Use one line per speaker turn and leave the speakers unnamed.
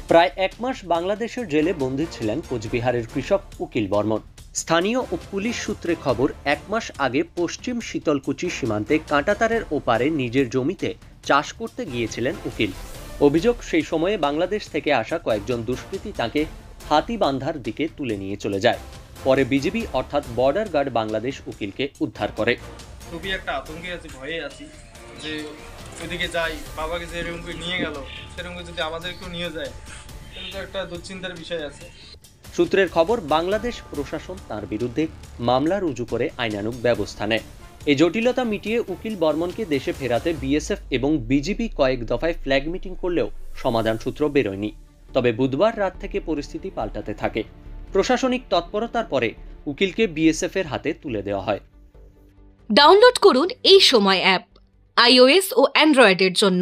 প্রায় এক মাস বাংলাদেশের জেলে বন্দী ছিলেন কোচবিহারের কৃষক উকিল বর্মন। স্থানীয় ও পুলিশ সূত্রে খবর, এক মাস আগে পশ্চিম শীতলকুচি সীমান্তে কাঁটাতারের ওপারে নিজের জমিতে চাষ করতে গিয়েছিলেন উকিল। অভিযোগ, সেই সময়ে বাংলাদেশ থেকে আসা কয়েকজন দুষ্কৃতী তাঁকে হাতিবান্ধার দিকে তুলে নিয়ে চলে যায়। পরে বিজিবি অর্থাৎ বর্ডার গার্ড বাংলাদেশ উকিলকে উদ্ধার করে।
খুবই একটা আতঙ্কে আছি, ভয়ে আছি যে ওইদিকে যাই, বাবাকে যে এরকম করে নিয়ে গেল সেরকম যদি আমাদেরকেও নিয়ে যায় তাহলে তো একটা দুশ্চিন্তার বিষয় আছে।
সূত্রের খবর, বাংলাদেশ প্রশাসন তার বিরুদ্ধে মামলা রুজু করে আইনানুগ ব্যবস্থা নেয়। এই জটিলতা মিটিয়ে উকিল বর্মনকে দেশে ফেরাতে বিএসএফ এবং বিজিবি কয়েক দফায় ফ্ল্যাগ মিটিং করলেও সমাধান সূত্র বেরোয়নি। তবে বুধবার রাত থেকে পরিস্থিতি পাল্টাতে থাকে। প্রশাসনিক তৎপরতার পরে উকিলকে বিএসএফ এর হাতে তুলে দেওয়া হয়।
ডাউনলোড করুন এই সময় অ্যাপ, iOS ও অ্যান্ড্রয়েডের জন্য।